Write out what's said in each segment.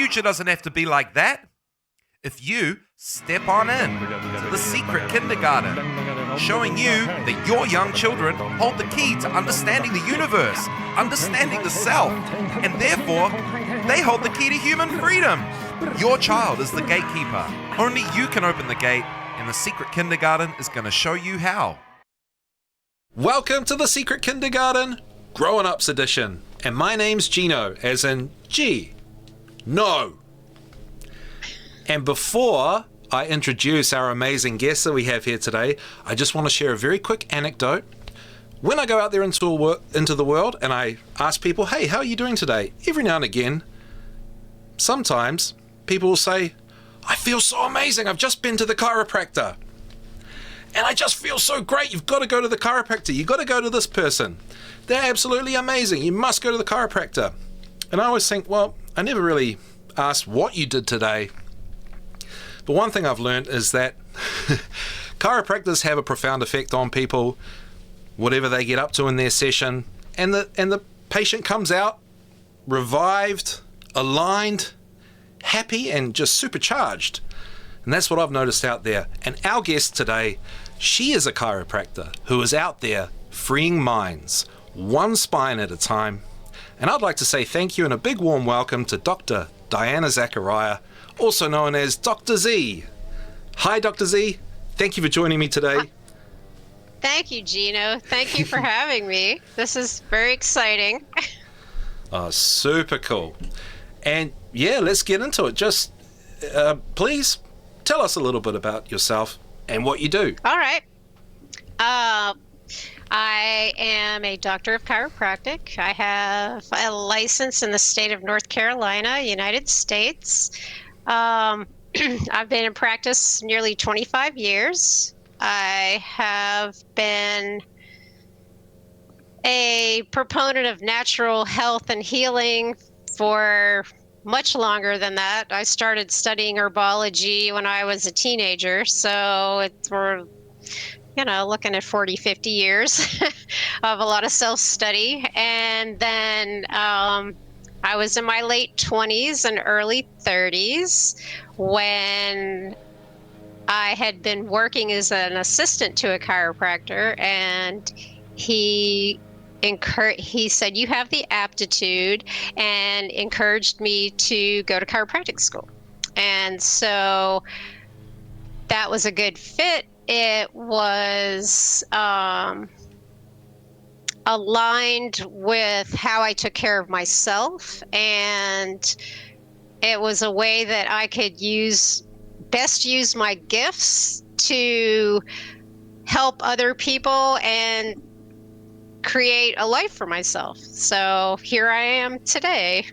future doesn't have to be like that. If you step on in to the secret kindergarten, showing you that your young children hold the key to understanding the universe, understanding the self, and therefore they hold the key to human freedom. Your child is the gatekeeper. Only you can open the gate, and the secret kindergarten is going to show you how. Welcome to the secret kindergarten, Growing Ups edition. And my name's Gino, as in G. No. And before I introduce our amazing guests that we have here today, I just want to share a very quick anecdote. When I go out there into the world and I ask people, hey, how are you doing today? Every now and again, sometimes people will say, I feel so amazing. I've just been to the chiropractor. And I just feel so great. You've got to go to the chiropractor. You've got to go to this person. They're absolutely amazing. You must go to the chiropractor. And I always think, well, I never really asked what you did today. But one thing I've learned is that chiropractors have a profound effect on people, whatever they get up to in their session. And the patient comes out revived, aligned, happy, and just supercharged. And that's what I've noticed out there. And our guest today, she is a chiropractor who is out there freeing minds, one spine at a time. And I'd like to say thank you and a big warm welcome to Dr. Diana Zaccaria, also known as Doktor Z. Hi, Dr. Z. Thank you for joining me today. Thank you, Gino. Thank you for having me. This is very exciting. Oh, super cool. And yeah, let's get into it. Just please tell us a little bit about yourself and what you do. All right. I am a doctor of chiropractic. I have a license in the state of North Carolina, United States. I've been in practice nearly 25 years. I have been a proponent of natural health and healing for much longer than that. I started studying herbology when I was a teenager, so we're looking at 40, 50 years of a lot of self-study. And then I was in my late 20s and early 30s when I had been working as an assistant to a chiropractor, and he said, you have the aptitude, and encouraged me to go to chiropractic school. And so that was a good fit. It was aligned with how I took care of myself, and it was a way that I could best use my gifts to help other people and create a life for myself. So here I am today.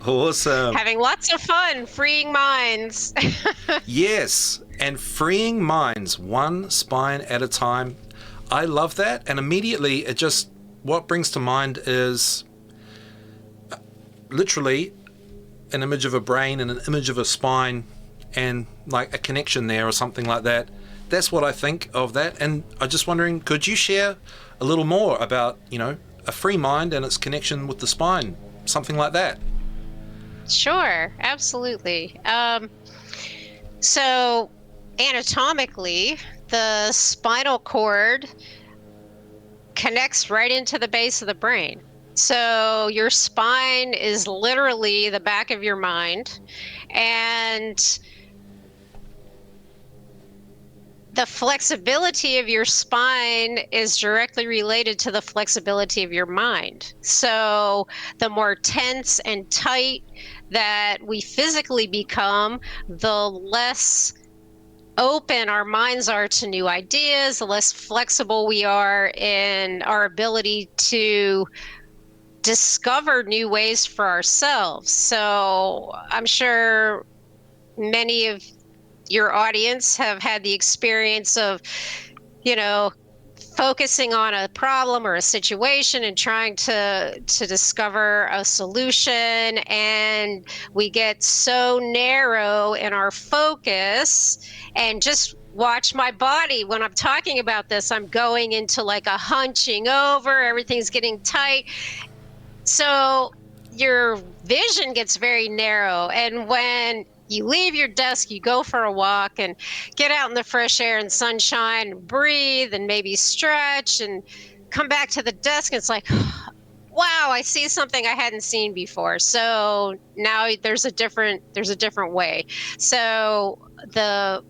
Awesome. Having lots of fun, freeing minds. Yes, and freeing minds, one spine at a time. I love that. And immediately what brings to mind is literally an image of a brain and an image of a spine and like a connection there or something like that. That's what I think of that. And I'm just wondering, could you share a little more about, a free mind and its connection with the spine, something like that? Sure, absolutely. So anatomically, the spinal cord connects right into the base of the brain. So your spine is literally the back of your mind, and the flexibility of your spine is directly related to the flexibility of your mind. So the more tense and tight that we physically become, the less open our minds are to new ideas, the less flexible we are in our ability to discover new ways for ourselves. So I'm sure many of your audience have had the experience of, focusing on a problem or a situation and trying to discover a solution, and we get so narrow in our focus. And just watch my body when I'm talking about this, I'm going into like a hunching over, everything's getting tight. So your vision gets very narrow. And when you leave your desk, you go for a walk and get out in the fresh air and sunshine, and breathe and maybe stretch and come back to the desk. It's like, wow, I see something I hadn't seen before. So now there's a different way. So the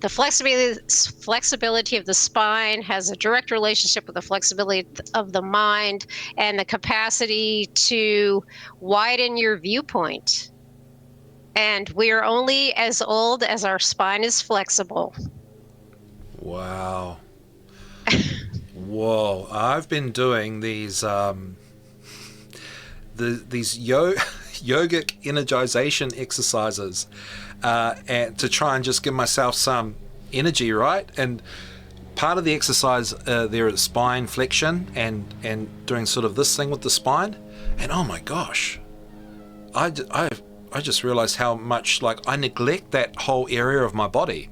flexibility of the spine has a direct relationship with the flexibility of the mind and the capacity to widen your viewpoint. And we are only as old as our spine is flexible. Wow. Whoa. I've been doing these yogic energization exercises and to try and just give myself some energy, right? And part of the exercise there is spine flexion and doing sort of this thing with the spine. And oh my gosh, I just realized how much like I neglect that whole area of my body.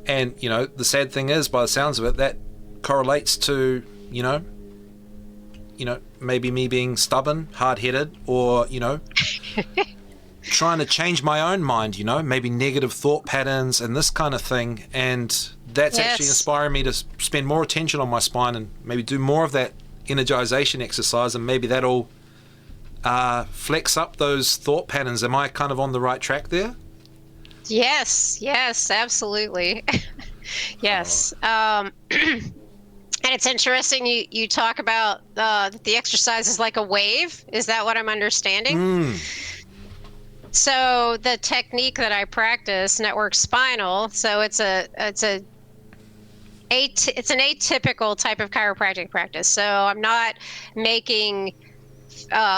And you know, the sad thing is, by the sounds of it, that correlates to you know maybe me being stubborn, hard-headed, or trying to change my own mind, maybe negative thought patterns and this kind of thing. And that's actually inspiring me to spend more attention on my spine and maybe do more of that energization exercise, and maybe that'll flex up those thought patterns. Am I kind of on the right track there? Yes, absolutely. Yes. And it's interesting you talk about the exercise is like a wave. Is that what I'm understanding? So the technique that I practice, network spinal, so it's an atypical type of chiropractic practice. So I'm not making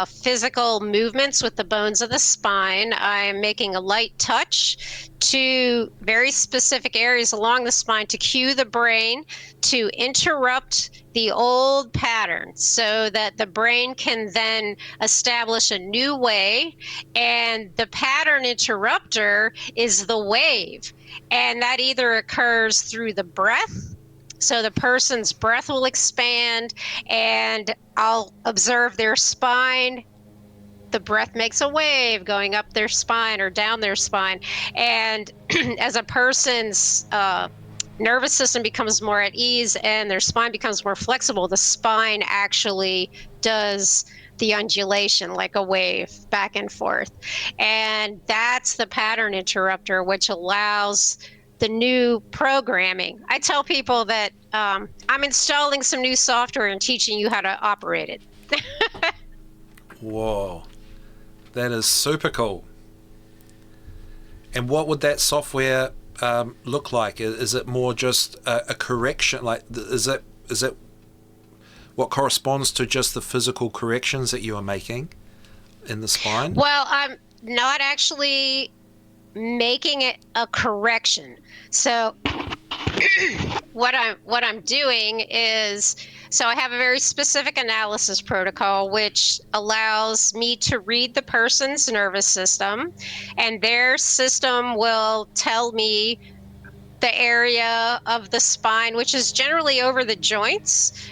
physical movements with the bones of the spine. I'm making a light touch to very specific areas along the spine to cue the brain to interrupt the old pattern so that the brain can then establish a new way. And the pattern interrupter is the wave. And that either occurs through the breath. So the person's breath will expand and I'll observe their spine. The breath makes a wave going up their spine or down their spine. And as a person's nervous system becomes more at ease and their spine becomes more flexible, the spine actually does the undulation like a wave back and forth. And that's the pattern interrupter, which allows the new programming. I tell people that I'm installing some new software and teaching you how to operate it. Whoa, that is super cool. And what would that software look like? Is it more just a correction? Like, is it what corresponds to just the physical corrections that you are making in the spine? Well, I'm not actually making it a correction. So what I'm doing is, so I have a very specific analysis protocol which allows me to read the person's nervous system, and their system will tell me the area of the spine, which is generally over the joints,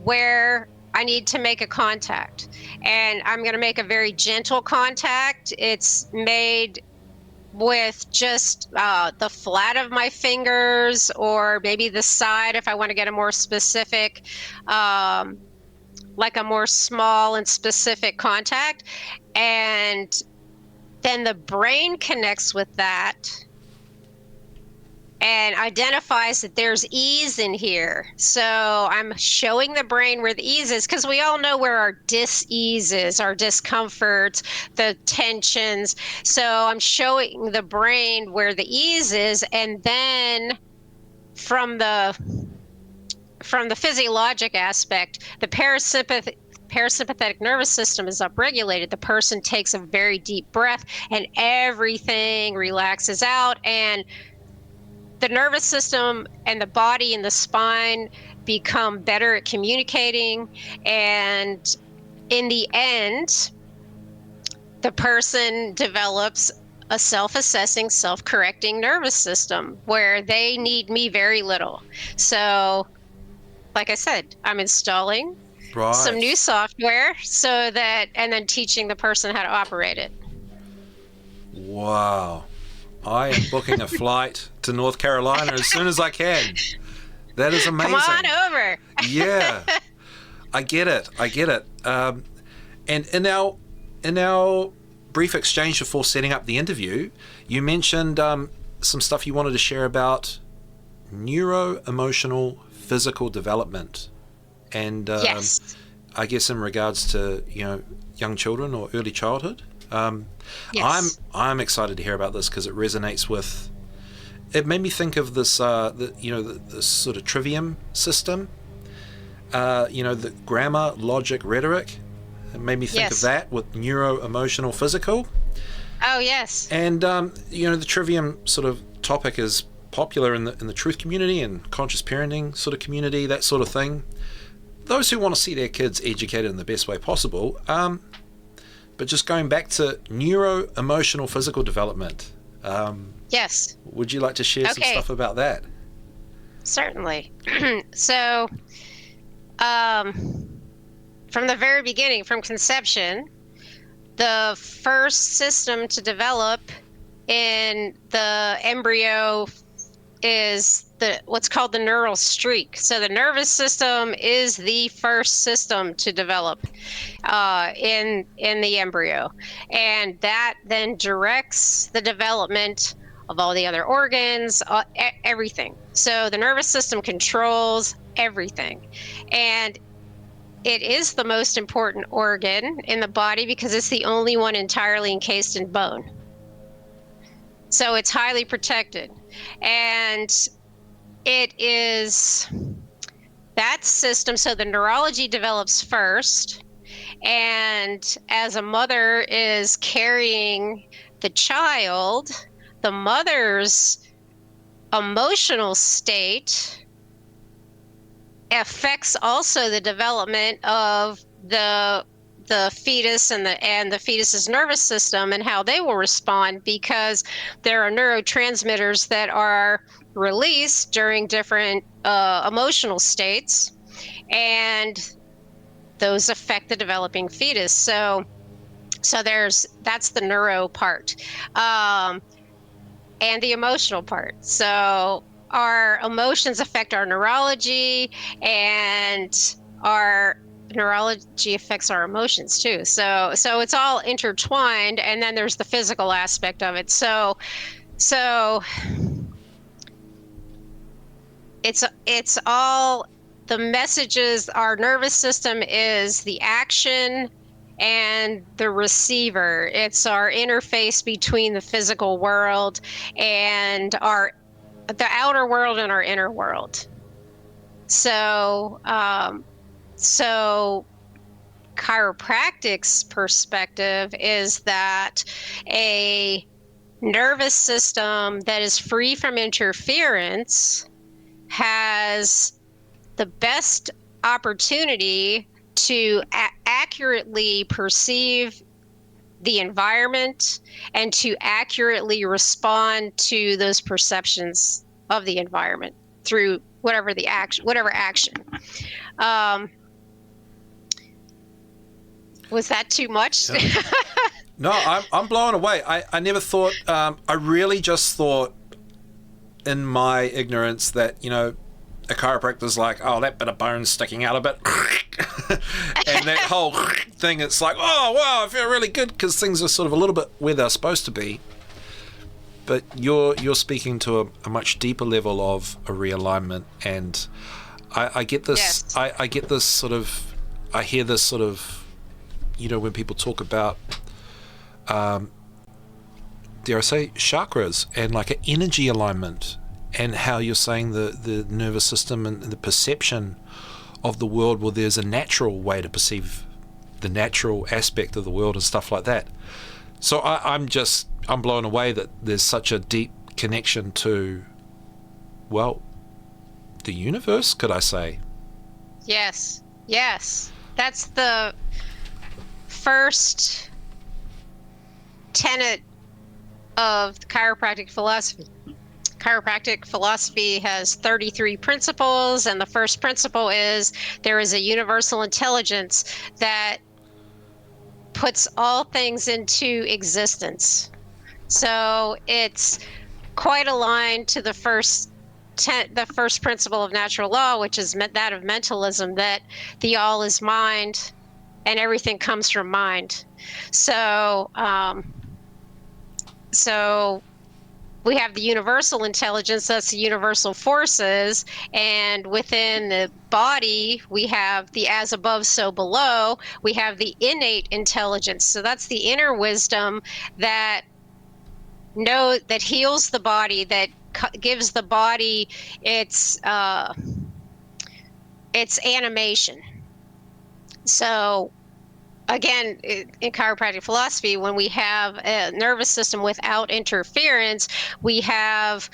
where I need to make a contact. And I'm going to make a very gentle contact. It's made with just the flat of my fingers, or maybe the side if I want to get a more specific, like a more small and specific contact. And then the brain connects with that and identifies that there's ease in here. So I'm showing the brain where the ease is, because we all know where our dis-ease is, our discomforts, the tensions. So I'm showing the brain where the ease is, and then from the physiologic aspect, the parasympathetic nervous system is upregulated. The person takes a very deep breath and everything relaxes out, and the nervous system and the body and the spine become better at communicating. And in the end, the person develops a self-assessing, self-correcting nervous system where they need me very little. So, like I said, I'm installing Right. some new software so that, and then teaching the person how to operate it. Wow. I am booking a flight to North Carolina as soon as I can. That is amazing. Come on over. Yeah. I get it. And in our brief exchange before setting up the interview, you mentioned some stuff you wanted to share about neuro-emotional-physical development, and Yes. I guess in regards to young children or early childhood. Yes. I'm excited to hear about this because it resonates with. It made me think of this the sort of trivium system. The grammar, logic, rhetoric. It made me think Yes. of that with neuro-emotional-physical. Oh, yes. And the trivium sort of topic is popular in the truth community and conscious parenting sort of community, that sort of thing. Those who want to see their kids educated in the best way possible. But just going back to neuro-emotional-physical development. Yes. Would you like to share some stuff about that? Certainly. So, from the very beginning, from conception, the first system to develop in the embryo is what's called the neural streak. So the nervous system is the first system to develop in the embryo, and that then directs the development of all the other organs, everything. So the nervous system controls everything, and it is the most important organ in the body because it's the only one entirely encased in bone. So it's highly protected. And it is that system. So the neurology develops first. And as a mother is carrying the child, the mother's emotional state affects also the development of the fetus and the fetus's nervous system and how they will respond, because there are neurotransmitters that are released during different emotional states, and those affect the developing fetus. So that's the neuro part, and the emotional part. So our emotions affect our neurology, and our neurology affects our emotions too. So it's all intertwined, and then there's the physical aspect of it. So it's all the messages. Our nervous system is the action and the receiver. It's our interface between the physical world and the outer world and our inner world. So chiropractic's perspective is that a nervous system that is free from interference has the best opportunity to accurately perceive the environment and to accurately respond to those perceptions of the environment through whatever action. Was that too much? Yeah. No, I'm blown away. I never thought. I really just thought, in my ignorance, that a chiropractor's like, oh, that bit of bone's sticking out a bit, and that whole thing. It's like, oh wow, I feel really good because things are sort of a little bit where they're supposed to be. But you're speaking to a much deeper level of a realignment, and I get this. Yes. I get this sort of. I hear this sort of. When people talk about, dare I say, chakras and like an energy alignment, and how you're saying the nervous system and the perception of the world, well, there's a natural way to perceive the natural aspect of the world and stuff like that. So I'm blown away that there's such a deep connection to, well, the universe, could I say? Yes. That's the first tenet of the chiropractic philosophy. chiropractic philosophy has 33 principles, and the first principle is there is a universal intelligence that puts all things into existence. So it's quite aligned to the first principle of natural law, which is that of mentalism, that the all is mind and everything comes from mind. So we have the universal intelligence, that's the universal forces, and within the body, we have the as above, so below. We have the innate intelligence, so that's the inner wisdom that heals the body, that gives the body its animation. So again, in chiropractic philosophy, when we have a nervous system without interference, we have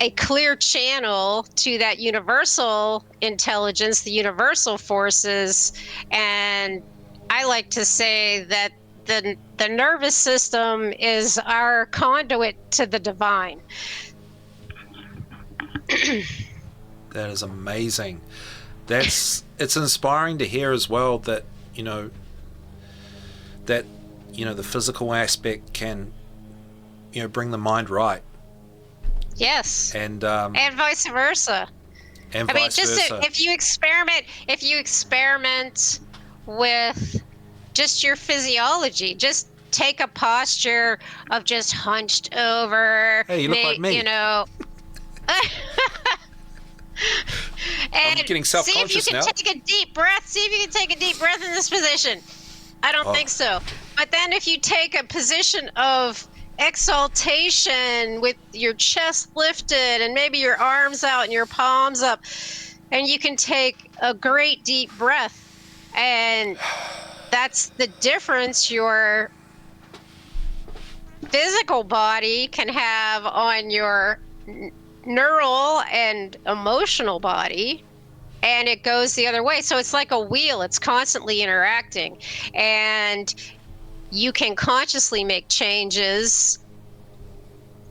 a clear channel to that universal intelligence, the universal forces. And I like to say that the nervous system is our conduit to the divine. That is amazing. It's inspiring to hear as well that the physical aspect can bring the mind right. Yes. And vice versa. And vice versa. If you experiment with just your physiology, just take a posture of just hunched over. Hey, you look like me. And I'm getting self-conscious now. See if you can take a deep breath. See if you can take a deep breath in this position. I don't think so. But then if you take a position of exaltation with your chest lifted and maybe your arms out and your palms up, and you can take a great deep breath, and that's the difference your physical body can have on your neural and emotional body, and it goes the other way. So it's like a wheel, it's constantly interacting, and you can consciously make changes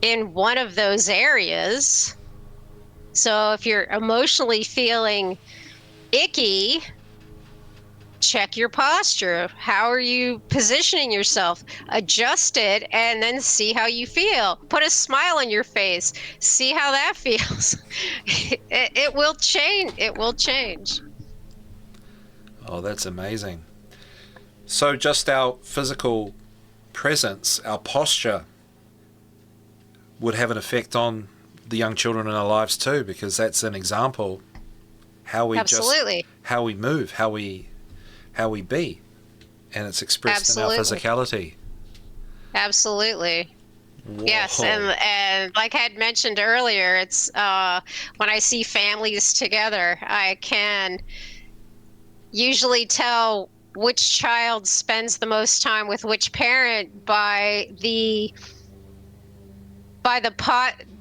in one of those areas. So if you're emotionally feeling icky, check your posture. How are you positioning yourself? Adjust it and then see how you feel. Put a smile on your face. See how that feels. It will change. It will change. Oh, that's amazing. So just our physical presence, our posture would have an effect on the young children in our lives too, because that's an example how we how we move, how we be, and it's expressed in our physicality. Absolutely. Whoa. Yes, and like I had mentioned earlier, it's when I see families together, I can usually tell which child spends the most time with which parent by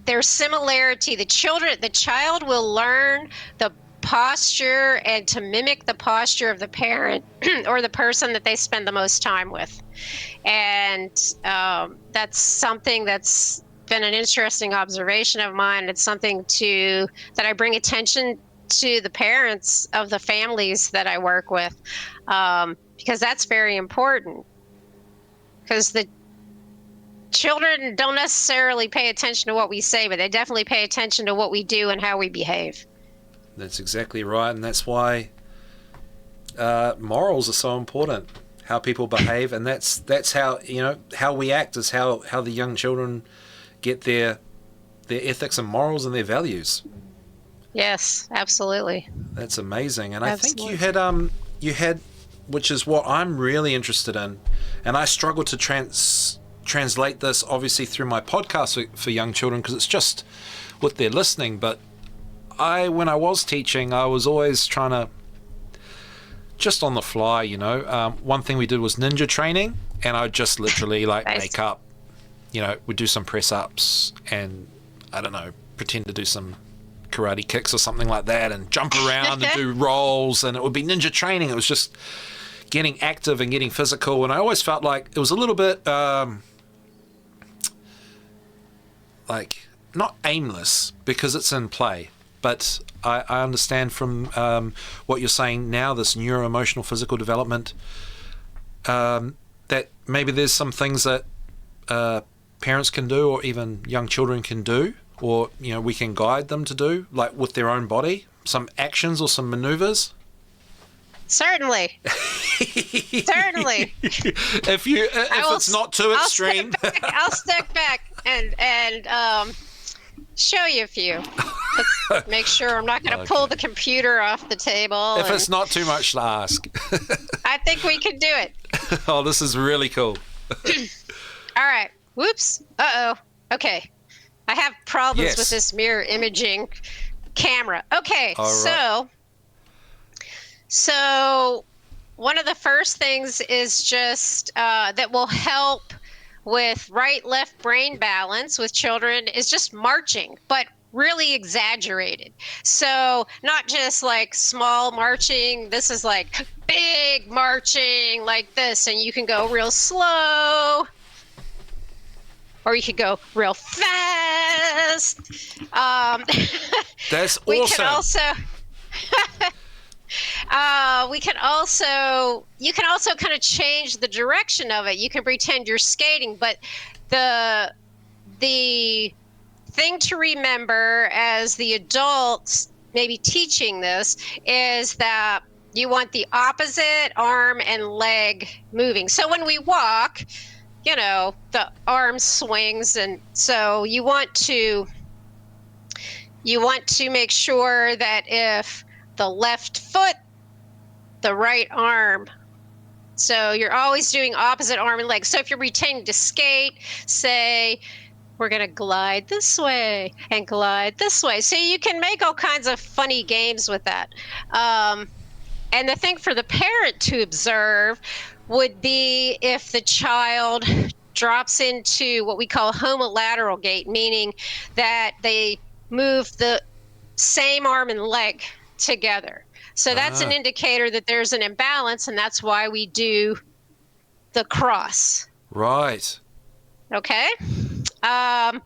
their similarity. The child will learn the posture and to mimic the posture of the parent or the person that they spend the most time with. And that's something that's been an interesting observation of mine. It's something that I bring attention to the parents of the families that I work with, because that's very important, because the children don't necessarily pay attention to what we say, but they definitely pay attention to what we do and how we behave. That's exactly right, and that's why morals are so important. How people behave, and that's how how we act is how the young children get their ethics and morals and their values. Yes, absolutely. That's amazing, and Absolutely. I think you had, which is what I'm really interested in, and I struggle to translate this obviously through my podcast for young children because it's just what they're listening. But when I was teaching, I was always trying to just on the fly, one thing we did was ninja training, and I'd just literally Nice. make up, we'd do some press ups and I don't know, pretend to do some karate kicks or something like that and jump around and do rolls, and it would be ninja training. It was just getting active and getting physical, and I always felt like it was a little bit like, not aimless because it's in play, but I understand from what you're saying now, this neuro-emotional-physical development, that maybe there's some things that parents can do, or even young children can do, or we can guide them to do, like with their own body, some actions or some maneuvers. Certainly. Certainly. If it's not too extreme. I'll step back and show you a few. Let's make sure I'm not going to pull the computer off the table. If it's not too much to ask. I think we can do it. Oh, this is really cool. All right. Whoops. Uh-oh. Okay. I have problems with this mirror imaging camera. Okay. All right. So one of the first things is just that will help with right-left brain balance with children is just marching, but really exaggerated. So not just like small marching. This is like big marching like this, and you can go real slow, or you could go real fast. That's awesome. You can also kind of change the direction of it. You can pretend you're skating, but the thing to remember as the adults maybe teaching this is that you want the opposite arm and leg moving. So when we walk, the arm swings, and so you want to make sure that if the left foot, the right arm. So you're always doing opposite arm and leg. So if you're pretending to skate, say, we're going to glide this way and glide this way. So you can make all kinds of funny games with that. And the thing for the parent to observe would be if the child drops into what we call homolateral gait, meaning that they move the same arm and leg together. So that's an indicator that there's an imbalance, and that's why we do the cross. Right. Okay. Then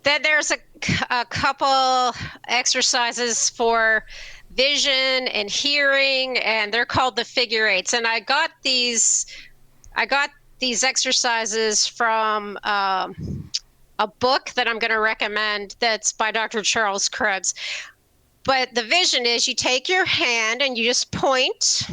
there's a couple exercises for vision and hearing, and they're called the figure eights. And I got these exercises from a book that I'm going to recommend that's by Dr. Charles Krebs. But the vision is you take your hand and you just point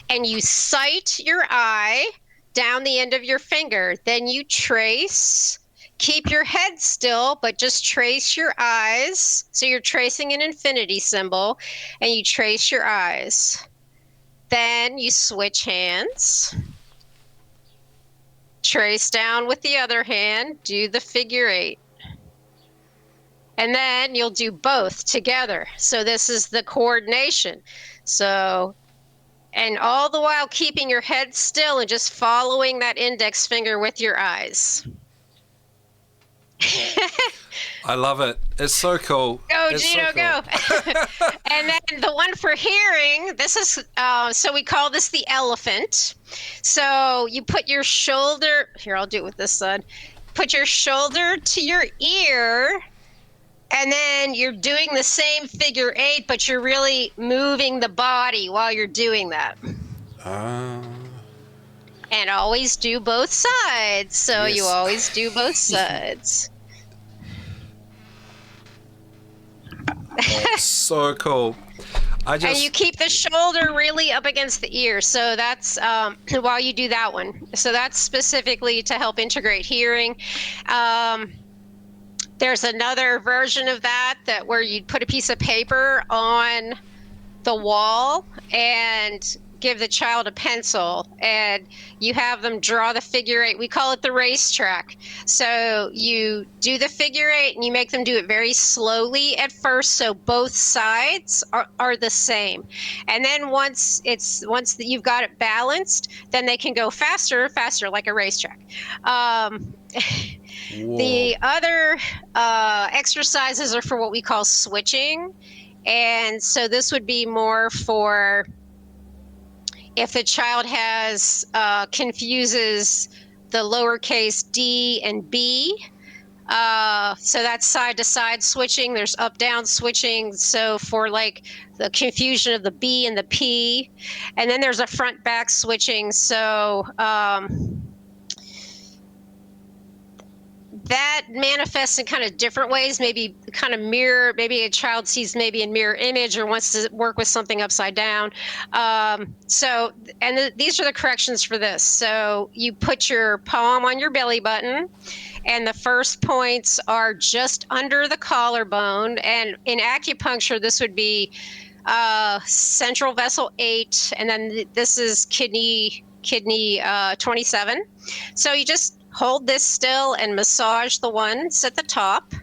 and you sight your eye down the end of your finger. Then you trace, keep your head still, but just trace your eyes. So you're tracing an infinity symbol, and you trace your eyes. Then you switch hands. Trace down with the other hand, do the figure eight. And then you'll do both together. So this is the coordination. So, and all the while keeping your head still and just following that index finger with your eyes. I love it. It's so cool. Go, Gino, go. And then the one for hearing, this is, so we call this the elephant. So you put your shoulder, here, I'll do it with this side. Put your shoulder to your ear, and then you're doing the same figure eight, but you're really moving the body while you're doing that. And always do both sides. So yes. You always do both sides. Oh, so cool. And you keep the shoulder really up against the ear. So that's while you do that one. So that's specifically to help integrate hearing. There's another version of that where you'd put a piece of paper on the wall and give the child a pencil, and you have them draw the figure eight. We call it the racetrack. So you do the figure eight and you make them do it very slowly at first, so both sides are the same. And then once you've got it balanced, then they can go faster like a racetrack. The other exercises are for what we call switching. And so this would be more for if the child confuses the lowercase d and b, So that's side to side switching. There's up down switching. So for like the confusion of the B and the P, and then there's a front back switching. So that manifests in kind of different ways, maybe kind of mirror, maybe a child sees maybe a mirror image or wants to work with something upside down. These are the corrections for this. So you put your palm on your belly button, and the first points are just under the collarbone. And in acupuncture, this would be central vessel 8, and then this is kidney 27. So you just hold this still and massage the ones at the top.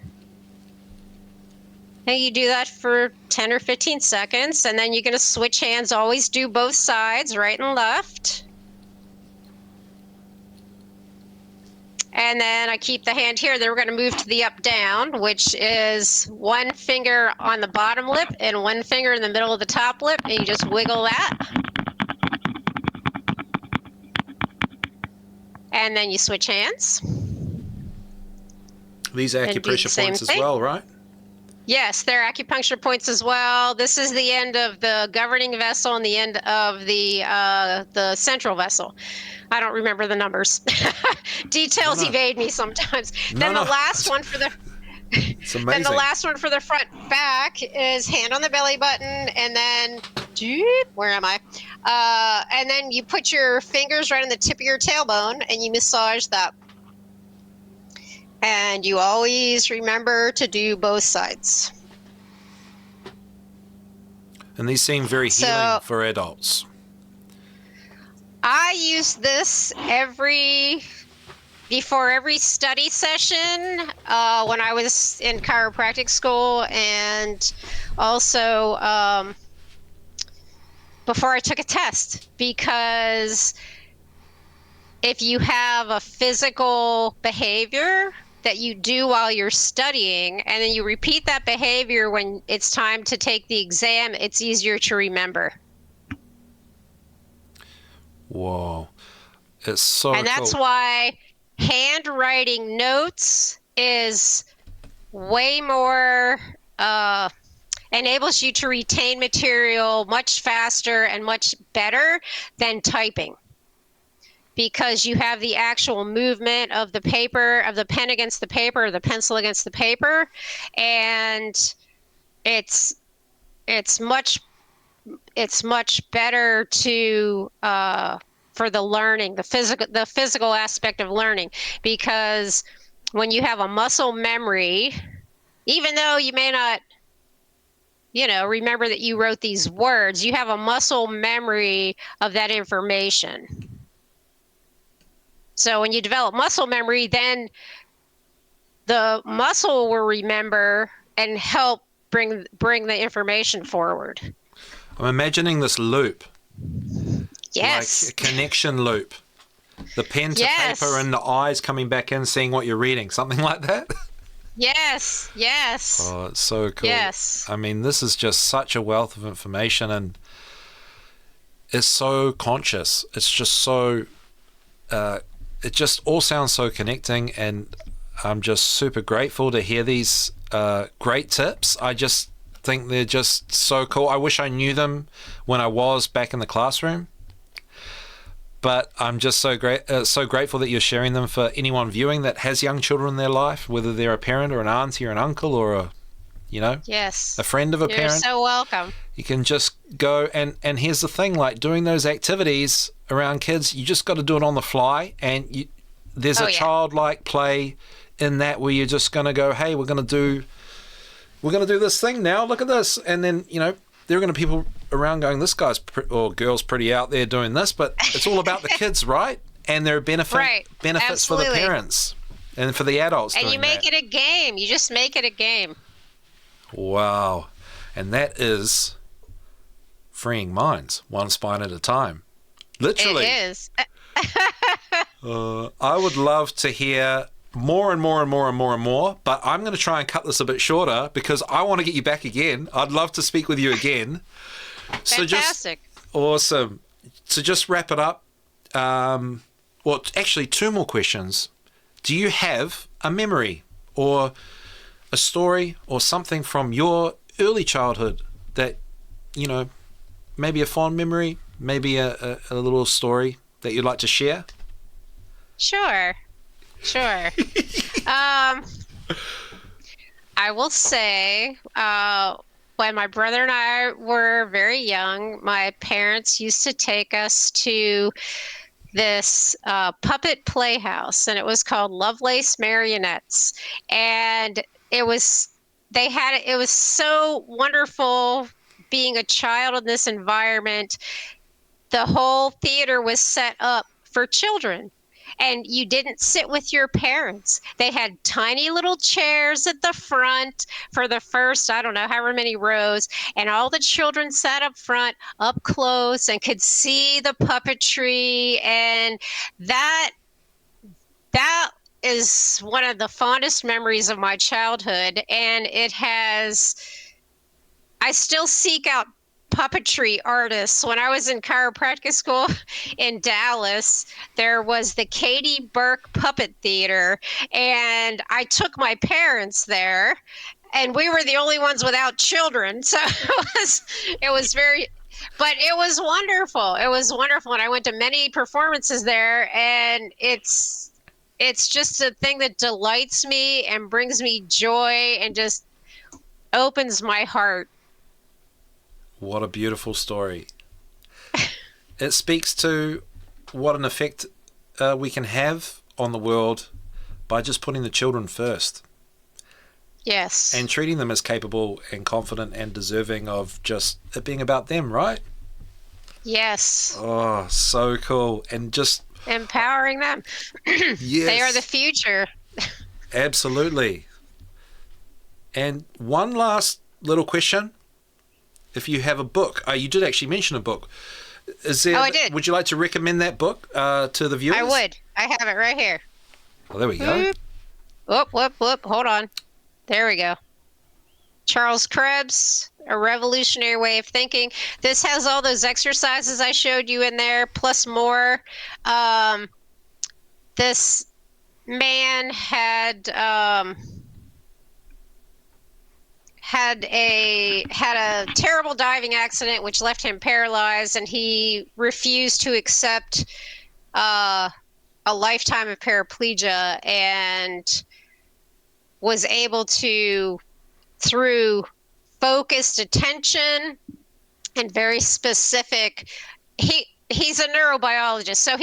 And you do that for 10 or 15 seconds, and then you're going to switch hands. Always do both sides, right and left. And then I keep the hand here. Then we're going to move to the up-down, which is one finger on the bottom lip and one finger in the middle of the top lip, and you just wiggle that. And then you switch hands. These are acupressure points as well, right? Yes, they're acupuncture points as well. This is the end of the governing vessel and the end of the central vessel. I don't remember the numbers. Details evade me sometimes. Then the last one for the it's amazing. Then the last one for the front back is hand on the belly button, and then where am I? And then you put your fingers right on the tip of your tailbone, and you massage that. And you always remember to do both sides. And these seem very healing for adults. I use this before every study session when I was in chiropractic school, and also before I took a test, because if you have a physical behavior that you do while you're studying, and then you repeat that behavior when it's time to take the exam, it's easier to remember. Whoa. It's so And that's why handwriting notes is way more, enables you to retain material much faster and much better than typing. Because you have the actual movement of the paper, of the pen against the paper, or the pencil against the paper, and it's much better to for the learning, the physical aspect of learning, because when you have a muscle memory, even though you may not, remember that you wrote these words, you have a muscle memory of that information. So when you develop muscle memory, then the muscle will remember and help bring the information forward. I'm imagining this loop. Yes. Like a connection loop. The pen to paper and the eyes coming back in, seeing what you're reading. Something like that? Yes. Oh, it's so cool. Yes. I mean, this is just such a wealth of information, and it's so conscious. It's just so... it just all sounds so connecting, and I'm just super grateful to hear these great tips. I just think they're just so cool. I wish I knew them when I was back in the classroom, but I'm just so grateful that you're sharing them for anyone viewing that has young children in their life, whether they're a parent or an auntie or an uncle or a friend of a parent. You're so welcome. You can just go, and here's the thing, like doing those activities around kids, you just got to do it on the fly, and there's a childlike play in that where you're just going to go, hey, we're going to do this thing now, look at this, and then there are going to be people around going, this guy's or girl's pretty out there doing this, but it's all about the kids, right? And there are benefits Absolutely. for the parents and for the adults. And you make it a game. You just make it a game. Wow. And that is freeing minds, one spine at a time. Literally. It is. I would love to hear more and more and more and more and more, but I'm going to try and cut this a bit shorter because I want to get you back again. I'd love to speak with you again. Fantastic. Awesome. So just wrap it up. Actually, 2 more questions. Do you have a memory or a story or something from your early childhood that, you know, maybe a fond memory, maybe a little story that you'd like to share? Sure. I will say, when my brother and I were very young, my parents used to take us to this puppet playhouse, and it was called Lovelace Marionettes. And it was, it was so wonderful being a child in this environment. The whole theater was set up for children, and you didn't sit with your parents. They had tiny little chairs at the front for the first, I don't know, however many rows, and all the children sat up front, up close, and could see the puppetry. And that is one of the fondest memories of my childhood. And I still seek out puppetry artists. When I was in chiropractic school in Dallas, there was the Katie Burke Puppet Theater, and I took my parents there, and we were the only ones without children. So it was very, but it was wonderful. It was wonderful. And I went to many performances there, and it's just a thing that delights me and brings me joy and just opens my heart. What a beautiful story. It speaks to what an effect we can have on the world by just putting the children first. Yes. And treating them as capable and confident and deserving of just it being about them, right? Yes. Oh, so cool. And just empowering them. Yes. They are the future. Absolutely. And one last little question. If you have a book, you did actually mention a book. Is there? Oh, I did. Would you like to recommend that book to the viewers? I would. I have it right here. Well, there we go. Whoop. Hold on. There we go. Charles Krebs, A Revolutionary Way of Thinking. This has all those exercises I showed you in there, plus more. This man had a terrible diving accident which left him paralyzed, and he refused to accept a lifetime of paraplegia, and was able to, through focused attention and very specific, he's a neurobiologist, so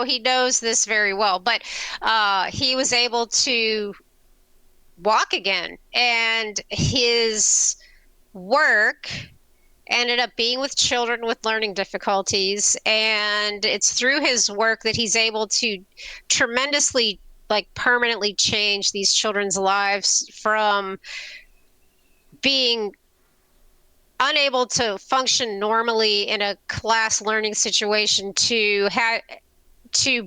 he knows this very well, but he was able to walk again, and his work ended up being with children with learning difficulties, and it's through his work that he's able to tremendously, permanently change these children's lives from being unable to function normally in a class learning situation to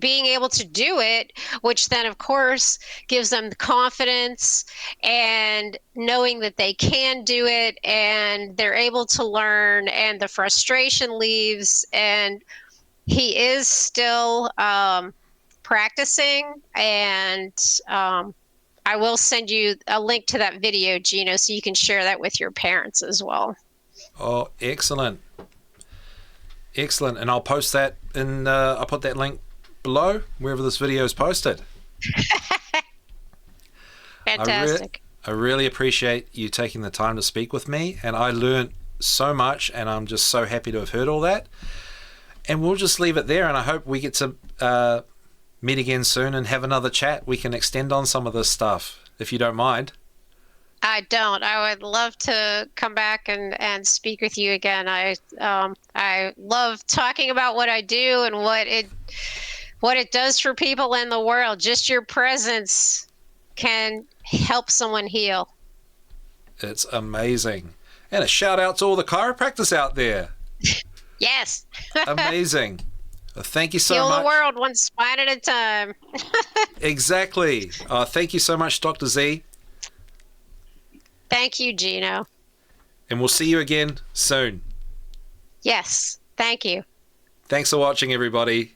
being able to do it, which then of course gives them the confidence and knowing that they can do it, and they're able to learn, and the frustration leaves, and he is still practicing. And I will send you a link to that video, Gino, so you can share that with your parents as well. Oh, excellent. And I'll post that I'll put that link below wherever this video is posted. Fantastic. I really appreciate you taking the time to speak with me, and I learned so much, and I'm just so happy to have heard all that. And we'll just leave it there, and I hope we get to meet again soon and have another chat. We can extend on some of this stuff, if you don't mind. I don't. I would love to come back and speak with you again. I love talking about what I do and what it does for people in the world. Just your presence can help someone heal. It's amazing. And a shout out to all the chiropractors out there. Yes. Amazing. Thank you so much. much. Heal the world one spine at a time. Exactly. Thank you so much, Dr. Z. Thank you, Gino. And we'll see you again soon. Yes. Thank you. Thanks for watching, everybody.